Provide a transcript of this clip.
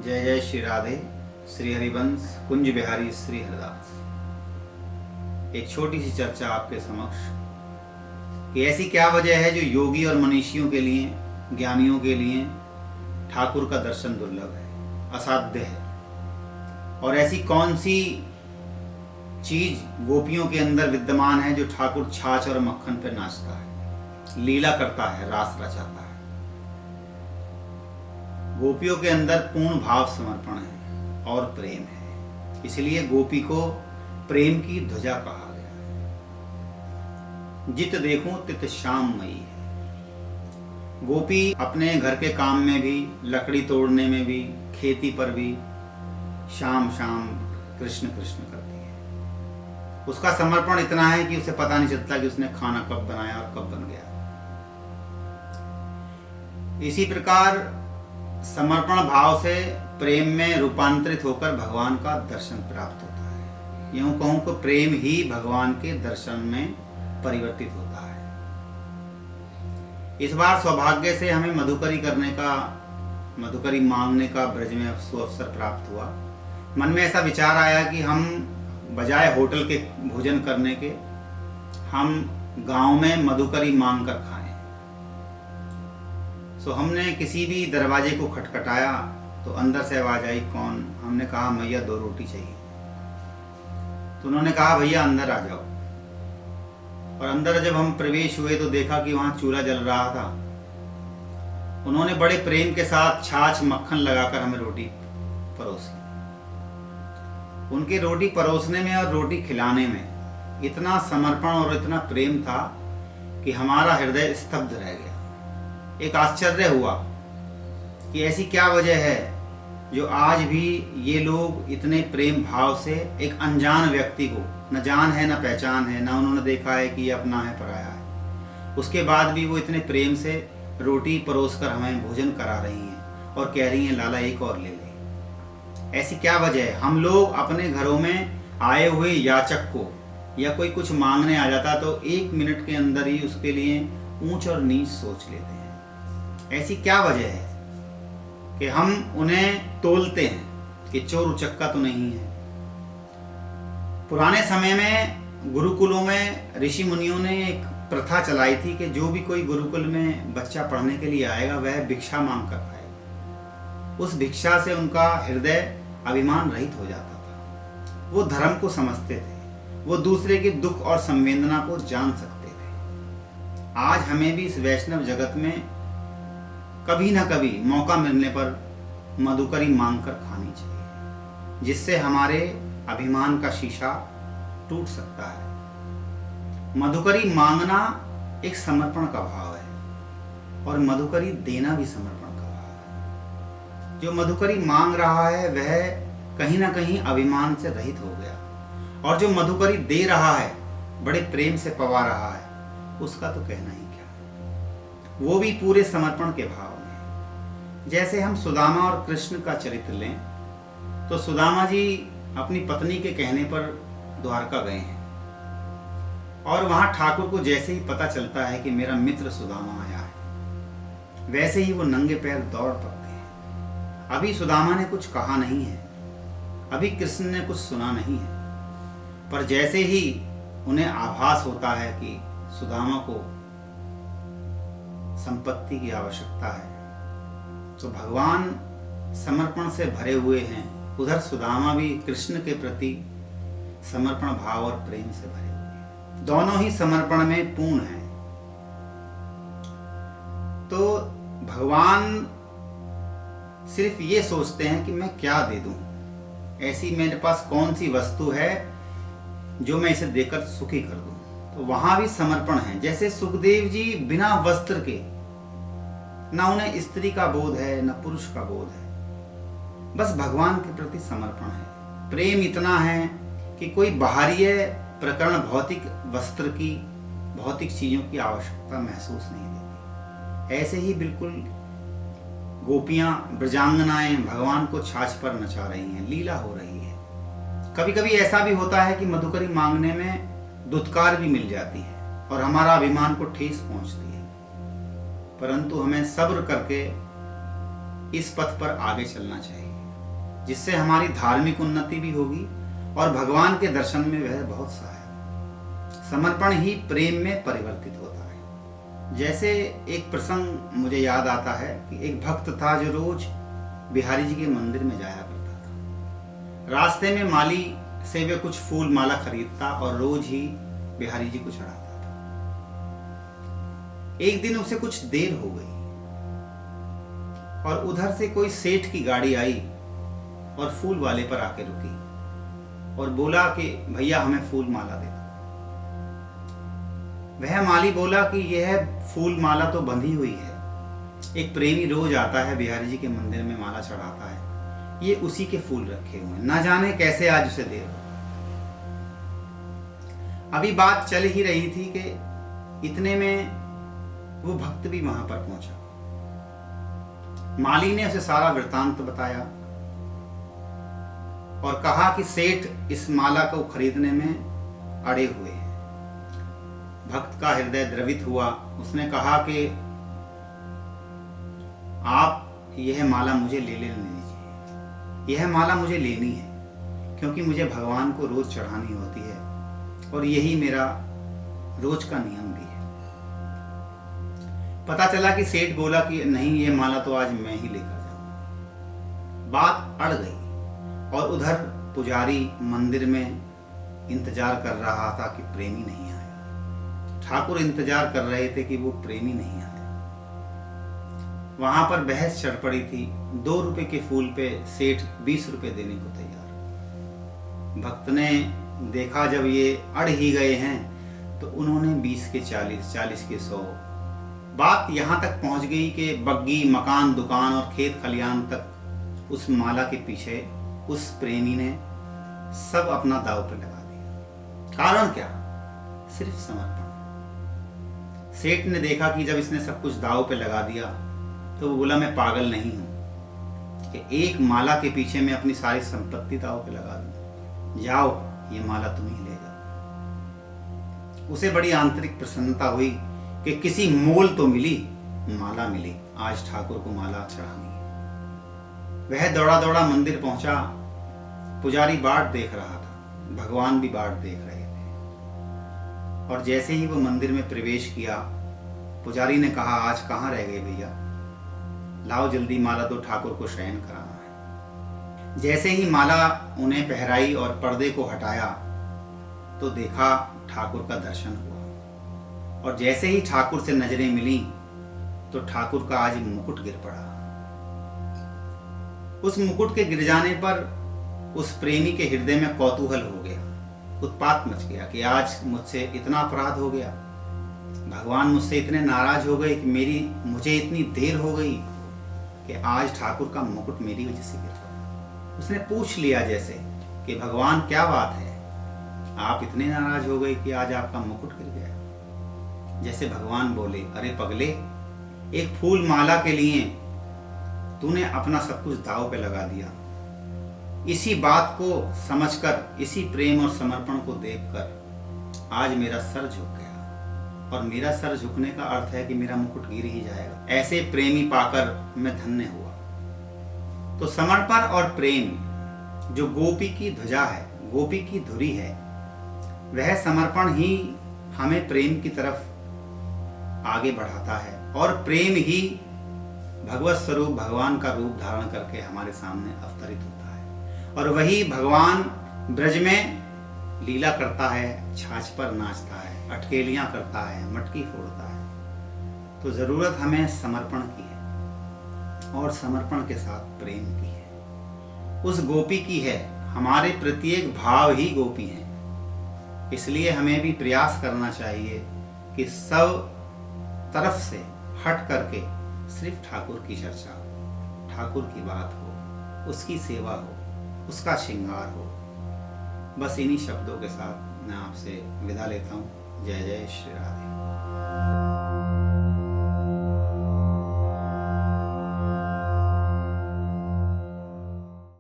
जय जय श्री राधे। श्री हरिवंश कुंज बिहारी श्री हरदास। एक छोटी सी चर्चा आपके समक्ष कि ऐसी क्या वजह है जो योगी और मनीषियों के लिए, ज्ञानियों के लिए ठाकुर का दर्शन दुर्लभ है, असाध्य है। और ऐसी कौन सी चीज गोपियों के अंदर विद्यमान है जो ठाकुर छाछ और मक्खन पर नाचता है, लीला करता है, रास रचाता है। गोपियों के अंदर पूर्ण भाव समर्पण है और प्रेम है, इसलिए गोपी को प्रेम की ध्वजा कहा गया है। जित देखूं तित श्याममयी है। गोपी अपने घर के काम में भी, लकड़ी तोड़ने में भी, खेती पर भी श्याम श्याम कृष्ण कृष्ण करती है। उसका समर्पण इतना है कि उसे पता नहीं चलता कि उसने खाना कब बनाया और कब बन गया। इसी प्रकार समर्पण भाव से प्रेम में रूपांतरित होकर भगवान का दर्शन प्राप्त होता है। यूं कहूं तो प्रेम ही भगवान के दर्शन में परिवर्तित होता है। इस बार सौभाग्य से हमें मधुकरी मांगने का ब्रज में सुअवसर प्राप्त हुआ। मन में ऐसा विचार आया कि हम बजाय होटल के भोजन करने के, हम गांव में मधुकरी मांग कर खाएं। सो हमने किसी भी दरवाजे को खटखटाया तो अंदर से आवाज आई, कौन? हमने कहा मैया 2 रोटी चाहिए। तो उन्होंने कहा भैया अंदर आ जाओ। और अंदर जब हम प्रवेश हुए तो देखा कि वहां चूल्हा जल रहा था। उन्होंने बड़े प्रेम के साथ छाछ मक्खन लगाकर हमें रोटी परोसी। उनके रोटी परोसने में और रोटी खिलाने में इतना समर्पण और इतना प्रेम था कि हमारा हृदय स्तब्ध रह गया। एक आश्चर्य हुआ कि ऐसी क्या वजह है जो आज भी ये लोग इतने प्रेम भाव से एक अनजान व्यक्ति को, न जान है न पहचान है, न उन्होंने देखा है कि ये अपना है पराया है, उसके बाद भी वो इतने प्रेम से रोटी परोस कर हमें भोजन करा रही हैं और कह रही हैं लाला एक और ले ले। ऐसी क्या वजह है? हम लोग अपने घरों में आए हुए याचक को या कोई कुछ मांगने आ जाता तो 1 मिनट के अंदर ही उसके लिए ऊंच और नीच सोच लेते हैं। ऐसी क्या वजह है कि हम उन्हें तोलते हैं कि चोर उचक्का तो नहीं है। पुराने समय में गुरुकुलों में ऋषि मुनियों ने एक प्रथा चलाई थी कि जो भी कोई गुरुकुल में बच्चा पढ़ने के लिए आएगा वह भिक्षा मांग कर खाएगा। उस भिक्षा से उनका हृदय अभिमान रहित हो जाता था। वो धर्म को समझते थे, वो दूसरे के दुख और संवेदना को जान सकते थे। आज हमें भी इस वैष्णव जगत में कभी ना कभी मौका मिलने पर मधुकरी मांग कर खानी चाहिए, जिससे हमारे अभिमान का शीशा टूट सकता है। मधुकरी मांगना एक समर्पण का भाव है और मधुकरी देना भी समर्पण का भाव है। जो मधुकरी मांग रहा है वह कहीं ना कहीं अभिमान से रहित हो गया, और जो मधुकरी दे रहा है, बड़े प्रेम से पवा रहा है, उसका तो कहना ही क्या, वो भी पूरे समर्पण के भाव में। जैसे हम सुदामा और कृष्ण का चरित्र लें तो सुदामा जी अपनी पत्नी के कहने पर द्वारका गए हैं, और वहां ठाकुर को जैसे ही पता चलता है कि मेरा मित्र सुदामा आया है, वैसे ही वो नंगे पैर दौड़ पड़ते हैं। अभी सुदामा ने कुछ कहा नहीं है, अभी कृष्ण ने कुछ सुना नहीं है, पर जैसे ही उन्हें आभास होता है कि सुदामा को संपत्ति की आवश्यकता है, तो भगवान समर्पण से भरे हुए हैं। उधर सुदामा भी कृष्ण के प्रति समर्पण भाव और प्रेम से भरे हुए हैं। दोनों ही समर्पण में पूर्ण हैं। तो भगवान सिर्फ ये सोचते हैं कि मैं क्या दे दूं, ऐसी मेरे पास कौन सी वस्तु है जो मैं इसे देकर सुखी कर दूं। तो वहां भी समर्पण है। जैसे सुखदेव जी बिना वस्त्र के, ना उन्हें स्त्री का बोध है न पुरुष का बोध है, बस भगवान के प्रति समर्पण है। प्रेम इतना है कि कोई बाहरी प्रकरण, भौतिक वस्त्र की, भौतिक चीजों की आवश्यकता महसूस नहीं देती। ऐसे ही बिल्कुल गोपियां, ब्रजांगनाएं भगवान को छाछ पर नचा रही हैं, लीला हो रही है। कभी कभी ऐसा भी होता है कि मधुकरी मांगने में दुत्कार भी मिल जाती है और हमारा अभिमान को ठेस पहुंचती है, परंतु हमें सब्र करके इस पथ पर आगे चलना चाहिए। जिससे हमारी धार्मिक उन्नति भी होगी और भगवान के दर्शन में वह बहुत सहायक। समर्पण ही प्रेम में परिवर्तित होता है। जैसे एक प्रसंग मुझे याद आता है कि एक भक्त था जो रोज बिहारी जी के मंदिर में जाया करता था। रास्ते में माली से वे कुछ फूल माला खरीदता और रोज ही बिहारी जी को चढ़ाता था। एक दिन उसे कुछ देर हो गई और उधर से कोई सेठ की गाड़ी आई और फूल वाले पर आके रुकी और बोला कि भैया हमें फूल माला दे दो। वह माली बोला कि यह फूल माला तो बंधी हुई है, एक प्रेमी रोज आता है बिहारी जी के मंदिर में माला चढ़ाता है, ये उसी के फूल रखे हुए हैं, ना जाने कैसे आज उसे देर हो। अभी बात चल ही रही थी कि इतने में वो भक्त भी वहां पर पहुंचा। माली ने उसे सारा वृतांत बताया और कहा कि सेठ इस माला को खरीदने में अड़े हुए हैं। भक्त का हृदय द्रवित हुआ। उसने कहा कि आप यह माला मुझे ले लेने दीजिए, यह माला मुझे लेनी है क्योंकि मुझे भगवान को रोज चढ़ानी होती है और यही मेरा रोज का नियम भी है। पता चला कि सेठ बोला कि नहीं, ये माला तो आज मैं ही लेकर जाऊंगा। बात अड़ गई और उधर पुजारी मंदिर में इंतजार कर रहा था कि प्रेमी नहीं आया। ठाकुर इंतजार कर रहे थे कि वो प्रेमी नहीं आया। वहां पर बहस चढ़ पड़ी थी। 2 रुपए के फूल पे सेठ 20 रुपए देने को तैयार। भक्त ने देखा जब ये अड़ ही गए हैं तो उन्होंने 20 के 40, 40 के 100। बात यहां तक पहुंच गई कि बग्गी, मकान, दुकान और खेत खलियान तक उस माला के पीछे उस प्रेमी ने सब अपना दांव पे लगा दिया। कारण क्या? सिर्फ समर्पण। सेठ ने देखा कि जब इसने सब कुछ दांव पे लगा दिया तो वो बोला मैं पागल नहीं हूं कि एक माला के पीछे मैं अपनी सारी संपत्ति दांव पे लगा दूं। जाओ, ये माला तुम ही ले जाओ। उसे बड़ी आंतरिक प्रसन्नता हुई कि किसी मोल तो मिली, माला मिली। आज ठाकुर को माला चढ़ानी है। वह दौड़ा दौड़ा मंदिर पहुंचा। पुजारी बाट देख रहा था, भगवान भी बाट देख रहे थे। और जैसे ही वो मंदिर में प्रवेश किया, पुजारी ने कहा आज कहाँ रह गए भैया, लाओ जल्दी माला तो ठाकुर को शयन कराना है। जैसे ही माला उन्हें पहराई और पर्दे को हटाया तो देखा ठाकुर का दर्शन हुआ। और जैसे ही ठाकुर से नजरें मिली तो ठाकुर का आज मुकुट गिर पड़ा। उस मुकुट के गिर जाने पर उस प्रेमी के हृदय में कौतूहल हो गया, उत्पात मच गया कि आज मुझसे इतना अपराध हो गया, भगवान मुझसे इतने नाराज हो गए कि मुझे इतनी देर हो गई कि आज ठाकुर का मुकुट मेरी वजह से गिर पड़ा। उसने पूछ लिया जैसे कि भगवान क्या बात है, आप इतने नाराज हो गए कि आज आपका मुकुट गिर गया। जैसे भगवान बोले, अरे पगले, एक फूल माला के लिए तूने अपना सब कुछ दांव पे लगा दिया। इसी बात को समझकर, इसी प्रेम और समर्पण को देखकर आज मेरा सर झुक गया। और मेरा सर झुकने का अर्थ है कि मेरा मुकुट गिर ही जाएगा। ऐसे प्रेमी पाकर मैं धन्य हुआ। तो समर्पण और प्रेम जो गोपी की ध्वजा है, गोपी की धुरी है, वह समर्पण ही हमें प्रेम की तरफ आगे बढ़ाता है और प्रेम ही भगवत स्वरूप भगवान का रूप धारण करके हमारे सामने अवतरित होता है। और वही भगवान ब्रज में लीला करता है, छाछ पर नाचता है, अटकेलियां करता है, मटकी फोड़ता है। तो जरूरत हमें समर्पण की है और समर्पण के साथ प्रेम की है, उस गोपी की है। हमारे प्रत्येक भाव ही गोपी हैं। इसलिए हमें भी प्रयास करना चाहिए कि सब तरफ से हट करके सिर्फ ठाकुर की चर्चा हो, ठाकुर की बात हो, उसकी सेवा हो, उसका श्रृंगार हो। बस इन्हीं शब्दों के साथ मैं आपसे विदा लेता हूँ। जय जय श्री राधे।